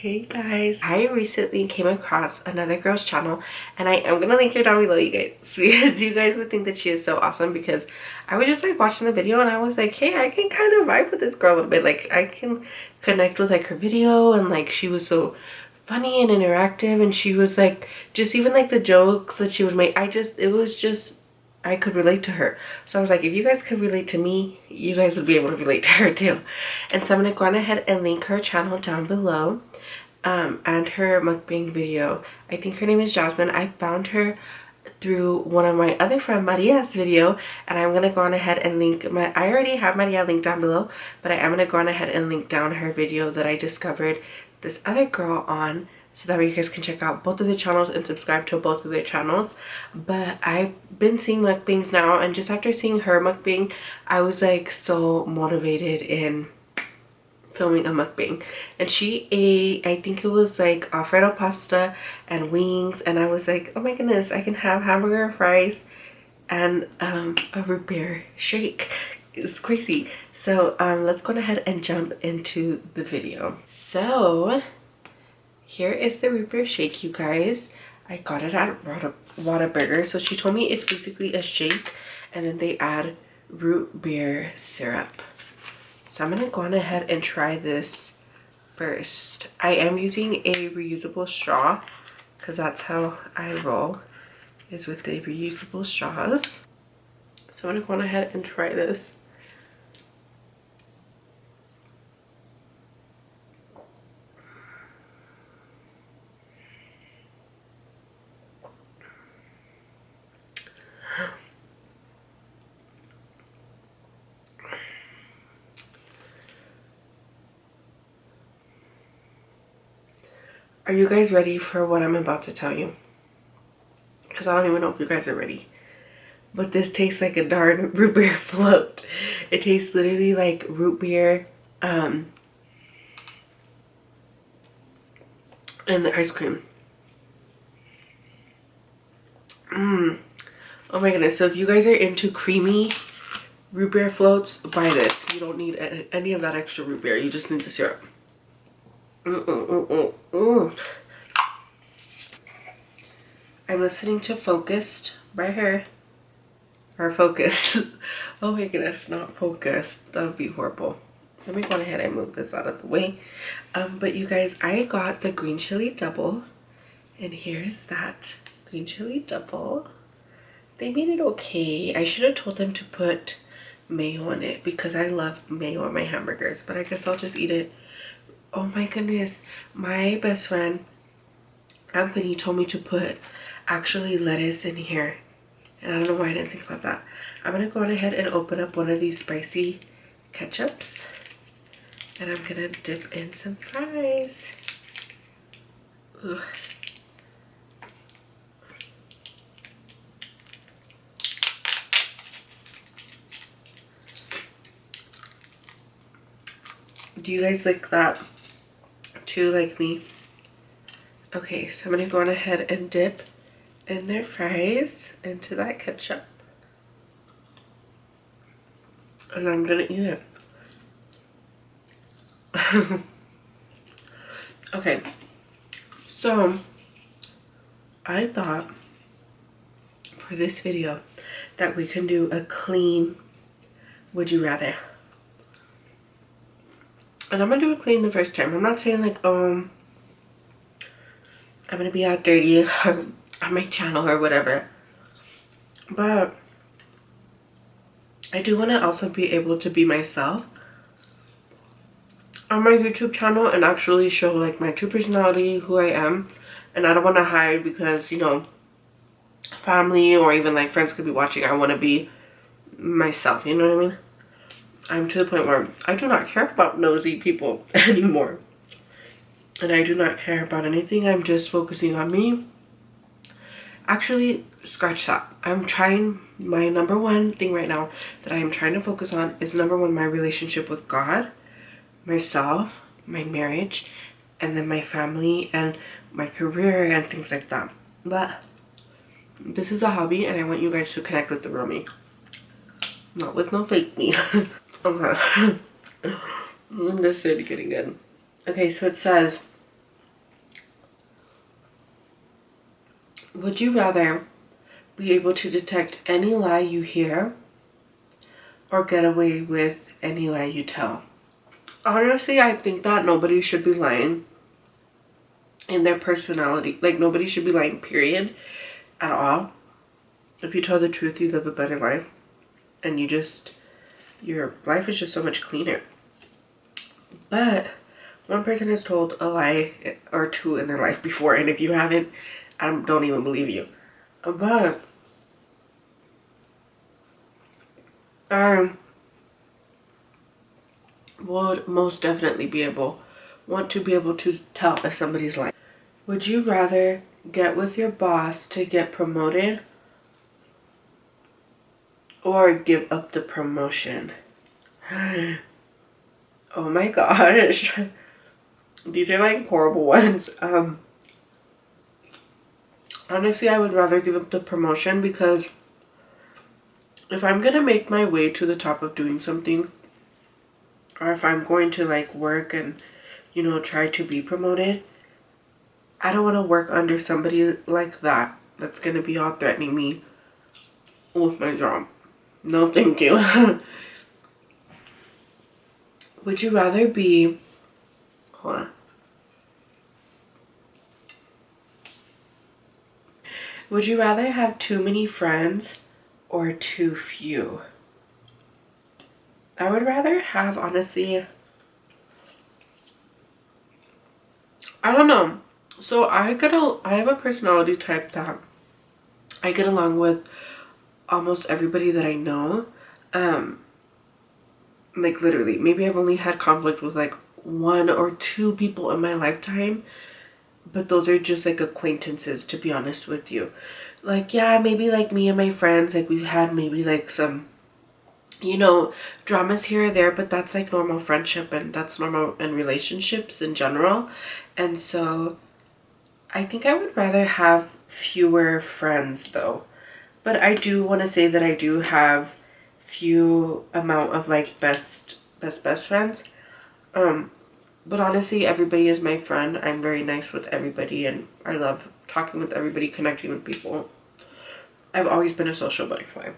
Hey guys, I recently came across another girl's channel and I am gonna link her down below, you guys, because you guys would think that she is so awesome. Because I was just like watching the video and I was like, hey, I can kind of vibe with this girl a little bit. Like I can connect with like her video, and like she was so funny and interactive, and she was like just even like the jokes that she would make, it was just, I could relate to her. So I was like, if you guys could relate to me, you guys would be able to relate to her too. And so I'm gonna go on ahead and link her channel down below, and her mukbang video. I think her name is Jasmine. I found her through one of my other friend Maria's video, and I'm gonna go on ahead and link I already have Maria linked down below, but I am gonna go on ahead and link down her video that I discovered this other girl on, so that way you guys can check out both of their channels and subscribe to both of their channels. But I've been seeing mukbangs now, and just after seeing her mukbang, I was like so motivated in filming a mukbang. And she ate, I think it was like Alfredo pasta and wings, and I was like, oh my goodness, I can have hamburger, fries, and a root beer shake. It's crazy. So let's go ahead and jump into the video. So here is the root beer shake, you guys. I got it at Whataburger. So she told me it's basically a shake and then they add root beer syrup. So I'm gonna go on ahead and try this first. I am using a reusable straw because that's how I roll, is with the reusable straws. So I'm gonna go on ahead and try this. Are you guys ready for what I'm about to tell you? Because I don't even know if you guys are ready. But this tastes like a darn root beer float. It tastes literally like root beer and the ice cream. Oh my goodness. So if you guys are into creamy root beer floats, buy this. You don't need any of that extra root beer. You just need the syrup. I'm listening to Focused by her. Or Focus. Oh my goodness, not Focused. That would be horrible. Let me go ahead and move this out of the way. But you guys, I got the green chili double. And here's that green chili double. They made it okay. I should have told them to put mayo on it because I love mayo on my hamburgers. But I guess I'll just eat it. Oh my goodness. My best friend, Anthony, told me to put actually lettuce in here. And I don't know why I didn't think about that. I'm going to go on ahead and open up one of these spicy ketchups. And I'm going to dip in some fries. Ooh. Do you guys like that too, like me? Okay, so I'm going to go on ahead and dip in their fries into that ketchup. And I'm going to eat it. Okay, so I thought for this video that we can do a clean would you rather. And I'm gonna do it clean the first time. I'm not saying like, I'm gonna be out dirty on my channel or whatever. But I do want to also be able to be myself on my YouTube channel and actually show like my true personality, who I am. And I don't want to hide because, you know, family or even like friends could be watching. I want to be myself, you know what I mean? I'm to the point where I do not care about nosy people anymore. And I do not care about anything. I'm just focusing on me. Actually, scratch that. I'm trying, my number one thing right now that I am trying to focus on is number one, my relationship with God, myself, my marriage, and then my family and my career and things like that. But this is a hobby and I want you guys to connect with the real me. Not with no fake me. Okay. This is getting good. Okay, so it says Would you rather be able to detect any lie you hear or get away with any lie you tell? Honestly, I think that nobody should be lying in their personality. Like, nobody should be lying, period, at all. If you tell the truth, you live a better life. And your life is just so much cleaner. But one person has told a lie or two in their life before, and if you haven't, I don't even believe you. But I would most definitely want to be able to tell if somebody's lying. Would you rather get with your boss to get promoted or give up the promotion? Oh my gosh. These are like horrible ones. Honestly, I would rather give up the promotion, because if I'm gonna make my way to the top of doing something, or if I'm going to like work and, you know, try to be promoted, I don't want to work under somebody like that that's gonna be all threatening me with my job. No, thank you. Would you rather be, hold on. Would you rather have too many friends or too few? I would rather have, honestly, I don't know. So I have a personality type that I get along with almost everybody that I know. Like literally, maybe I've only had conflict with like one or two people in my lifetime, but those are just like acquaintances, to be honest with you. Like, yeah, maybe like me and my friends, like we've had maybe like some, you know, dramas here or there, but that's like normal friendship, and that's normal in relationships in general. And so I think I would rather have fewer friends though. But I do want to say that I do have few amount of like best friends. But honestly, everybody is my friend. I'm very nice with everybody, and I love talking with everybody, connecting with people. I've always been a social butterfly.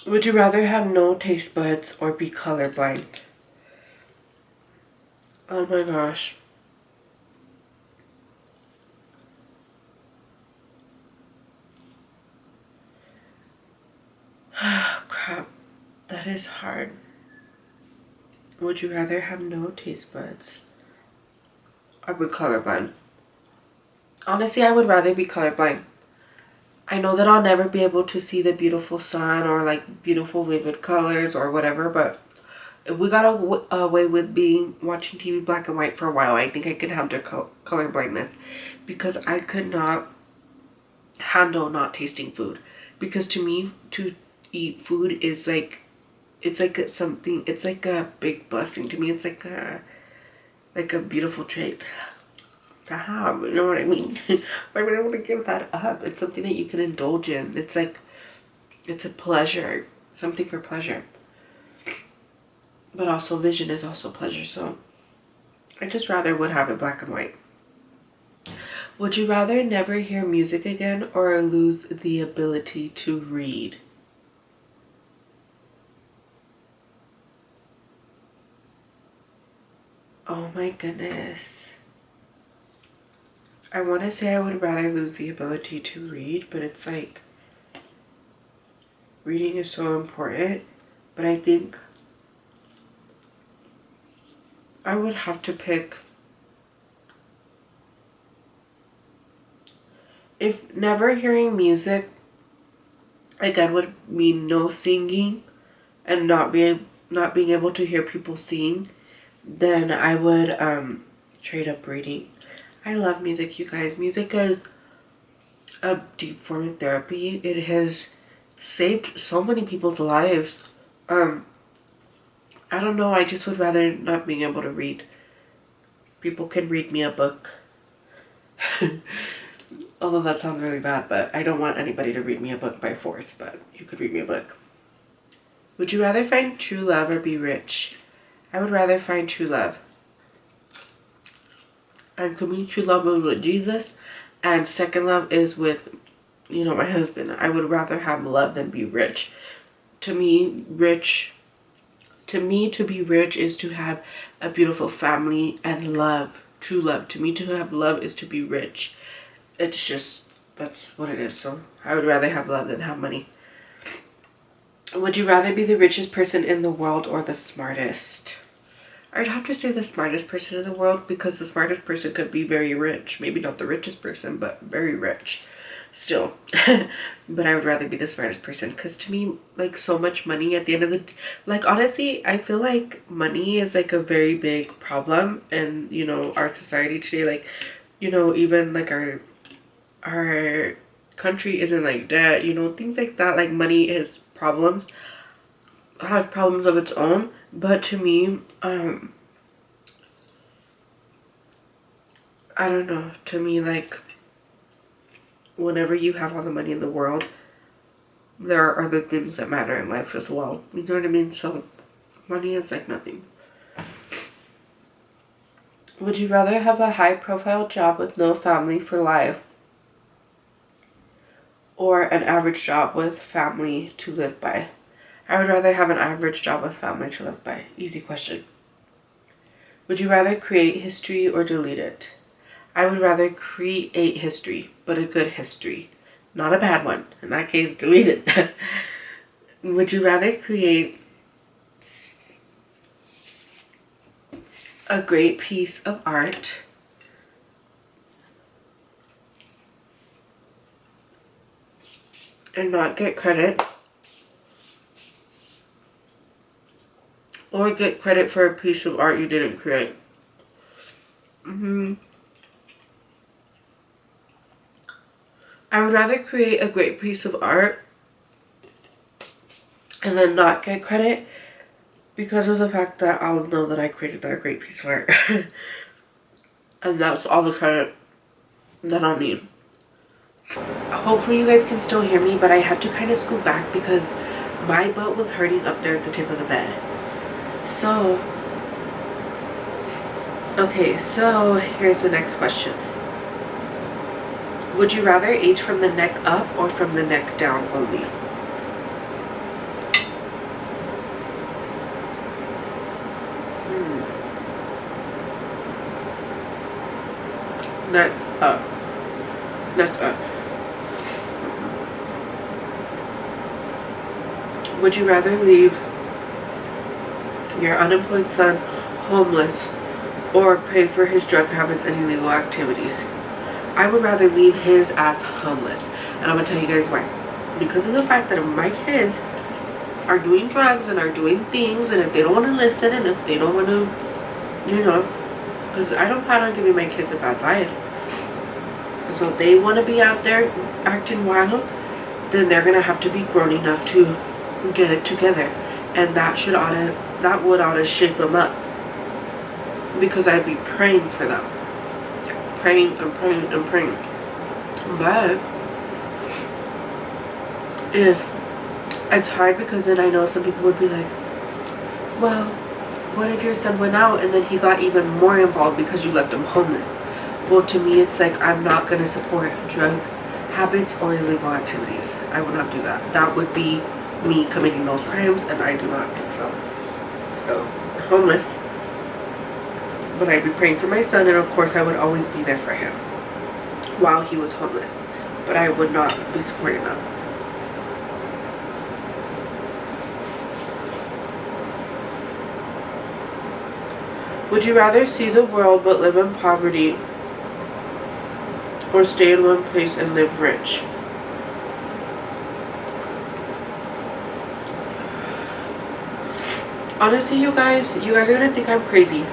Would you rather have no taste buds or be colorblind? Oh my gosh. Crap. That is hard. Would you rather have no taste buds or be colorblind? Honestly, I would rather be colorblind. I know that I'll never be able to see the beautiful sun or like beautiful vivid colors or whatever, but if we got away with watching TV black and white for a while, I think I could have the color blindness, because I could not handle not tasting food. Because to me, to eat food is like, it's like something, it's like a big blessing to me. It's like a beautiful trait to have, you know what I mean? Why would I want to give that up? It's something that you can indulge in. It's like, it's a pleasure, something for pleasure. But also vision is also pleasure, so I just rather would have it black and white. Would you rather never hear music again or lose the ability to read? Oh my goodness. I want to say I would rather lose the ability to read, but it's like, reading is so important. But I think I would have to pick, if never hearing music again would mean no singing and not being able to hear people sing, then I would trade up reading. I love music, you guys. Music is a deep form of therapy. It has saved so many people's lives. I don't know, I just would rather not being able to read. People can read me a book. Although that sounds really bad, but I don't want anybody to read me a book by force, but you could read me a book. Would you rather find true love or be rich? I would rather find true love. And to me, true love is with Jesus. And second love is with, my husband. I would rather have love than be rich. To me, to be rich is to have a beautiful family and love. True love. To me, to have love is to be rich. It's just, that's what it is. So I would rather have love than have money. Would you rather be the richest person in the world or the smartest? I'd have to say the smartest person in the world, because the smartest person could be very rich. Maybe not the richest person, but very rich still. But I would rather be the smartest person, because to me, like, so much money at the end of the, like, honestly, I feel like money is like a very big problem in, our society today. Like, even like our country isn't like debt, things like that. Like, money has problems of its own. But to me, I don't know, to me, like, whenever you have all the money in the world, there are other things that matter in life as well. You know what I mean? So money is like nothing. Would you rather have a high profile job with no family for life, or an average job with family to live by? I would rather have an average job with family to live by. Easy question. Would you rather create history or delete it? I would rather create history, but a good history. Not a bad one. In that case, delete it. Would you rather create a great piece of art and not get credit, or get credit for a piece of art you didn't create? I would rather create a great piece of art and then not get credit, because of the fact that I'll know that I created that great piece of art. And that's all the credit that I'll need. Hopefully you guys can still hear me, but I had to kind of scoot back because my butt was hurting up there at the tip of the bed. So, okay, so here's the next question. Would you rather age from the neck up or from the neck down only? Neck up. Neck up. Would you rather leave your unemployed son homeless or pay for his drug habits and illegal activities? I would rather leave his ass homeless. And I'm going to tell you guys why. Because of the fact that if my kids are doing drugs and are doing things, and if they don't want to listen, and if they don't want to, because I don't plan on giving my kids a bad life. So if they want to be out there acting wild, then they're going to have to be grown enough to get it together. And that would ought to shape them up. Because I'd be praying for them. Praying and praying and praying. But if it's hard, because then I know some people would be like, well, what if your son went out and then he got even more involved because you left him homeless? Well, to me, it's like, I'm not going to support drug habits or illegal activities. I would not do that. That would be me committing those crimes, and I do not think so. So, homeless. But I'd be praying for my son, and of course I would always be there for him while he was homeless. But I would not be supporting them. Would you rather see the world but live in poverty, or stay in one place and live rich? Honestly, you guys are gonna think I'm crazy.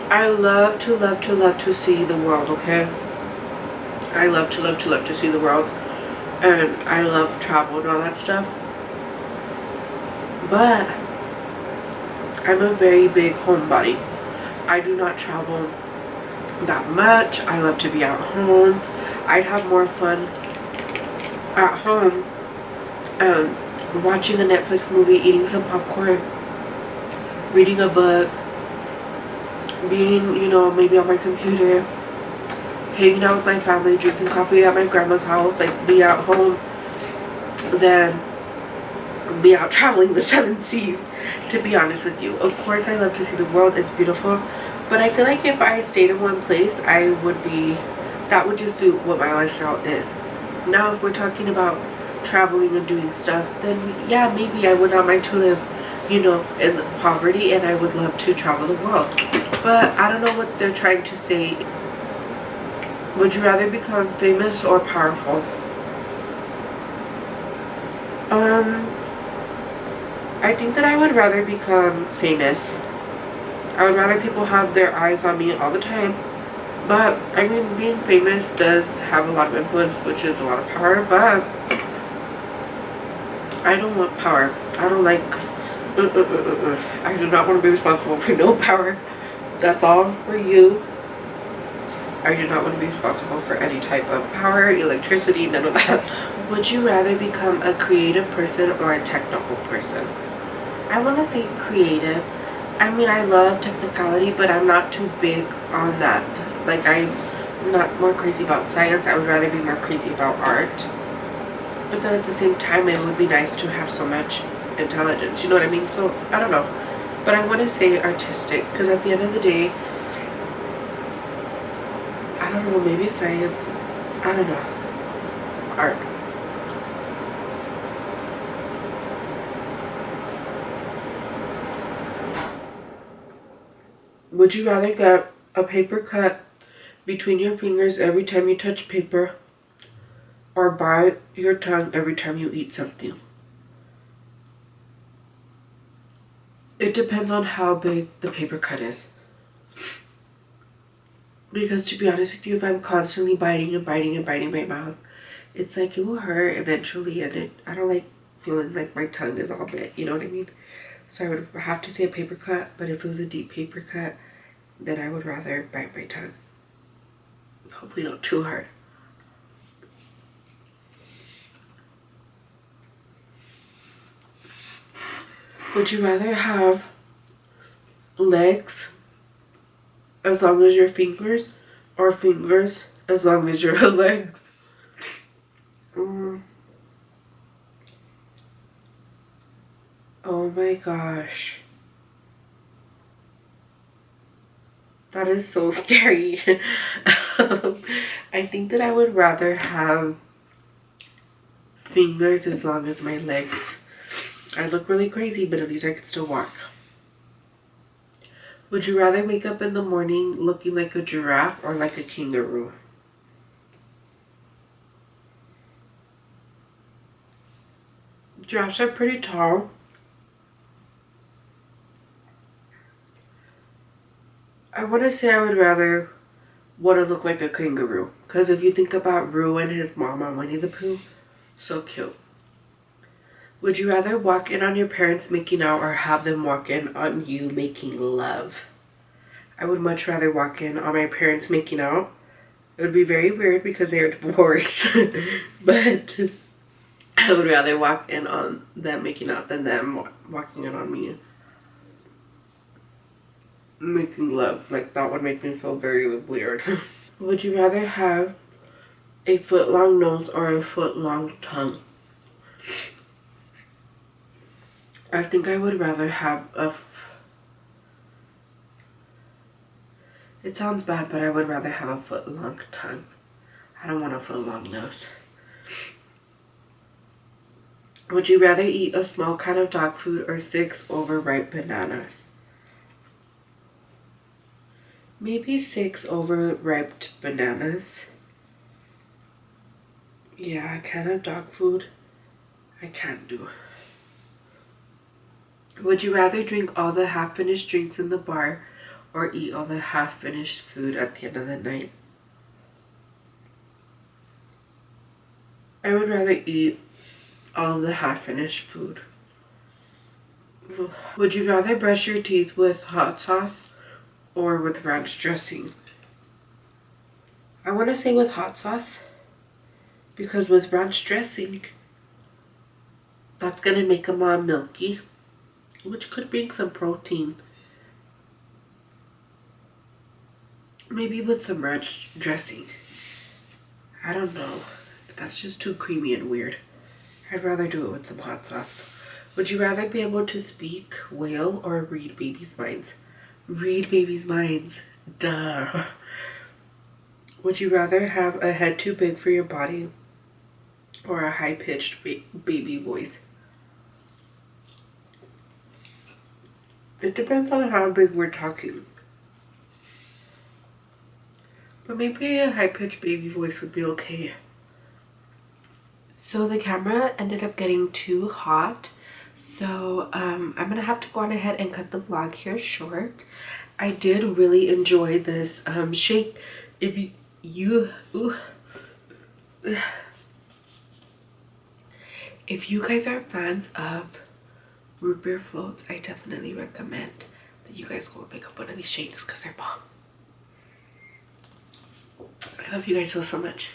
I love to see the world, okay? I love to see the world. And I love travel and all that stuff. But I'm a very big homebody. I do not travel that much. I love to be at home. I'd have more fun at home watching a Netflix movie, eating some popcorn, reading a book, being, you know, maybe on my computer, hanging out with my family, drinking coffee at my grandma's house, like be at home, than be out traveling the 7 seas, to be honest with you. Of course I love to see the world, it's beautiful, but I feel like if I stayed in one place, I would be, that would just suit what my lifestyle is. Now if we're talking about traveling and doing stuff, then yeah, maybe I would not mind to live, you know, in poverty, and I would love to travel the world. But I don't know what they're trying to say. Would you rather become famous or powerful? I think that I would rather become famous. I would rather people have their eyes on me all the time. But I mean, being famous does have a lot of influence, which is a lot of power, but I don't want power. I don't like I do not want to be responsible for no power. That's all for you. I do not want to be responsible for any type of power, electricity, none of that. Would you rather become a creative person or a technical person? I want to say creative. I mean, I love technicality, but I'm not too big on that. Like, I'm not more crazy about science. I would rather be more crazy about art. But then at the same time, it would be nice to have so much intelligence. You know what I mean? So, I don't know. But I want to say artistic, because at the end of the day, I don't know, maybe science is, I don't know, art. Would you rather get a paper cut between your fingers every time you touch paper, or bite your tongue every time you eat something? It depends on how big the paper cut is. Because to be honest with you, if I'm constantly biting and biting and biting my mouth, it's like it will hurt eventually, and I don't like feeling like my tongue is all bit, you know what I mean? So I would have to say a paper cut, but if it was a deep paper cut, then I would rather bite my tongue. Hopefully not too hard. Would you rather have legs as long as your fingers, or fingers as long as your legs? Oh my gosh. That is so scary. I think that I would rather have fingers as long as my legs. I look really crazy, but at least I can still walk. Would you rather wake up in the morning looking like a giraffe or like a kangaroo? Giraffes are pretty tall. I want to say I would rather want to look like a kangaroo. Because if you think about Roo and his mama, Winnie the Pooh, so cute. Would you rather walk in on your parents making out or have them walk in on you making love? I would much rather walk in on my parents making out. It would be very weird because they are divorced. But I would rather walk in on them making out than them walking in on me making love. Like, that would make me feel very weird. Would you rather have a foot-long nose or a foot-long tongue? I think I would rather have it sounds bad, but I would rather have a foot-long tongue. I don't want a foot-long nose. Would you rather eat a small can of dog food or 6 overripe bananas? Maybe 6 overripe bananas. Yeah, a can of dog food, I can't do. Would you rather drink all the half-finished drinks in the bar or eat all the half-finished food at the end of the night? I would rather eat all of the half-finished food. Would you rather brush your teeth with hot sauce or with ranch dressing? I want to say with hot sauce, because with ranch dressing, that's going to make them all milky, which could bring some protein. Maybe with some ranch dressing. I don't know. But that's just too creamy and weird. I'd rather do it with some hot sauce. Would you rather be able to speak, wail, or read babies' minds? Read babies' minds. Duh. Would you rather have a head too big for your body or a high-pitched baby voice? It depends on how big we're talking. But maybe a high-pitched baby voice would be okay. So the camera ended up getting too hot. So I'm gonna have to go on ahead and cut the vlog here short. I did really enjoy this shake. If if you guys are fans of root beer floats, I definitely recommend that you guys go and pick up one of these shakes because they're bomb. I love you guys so much.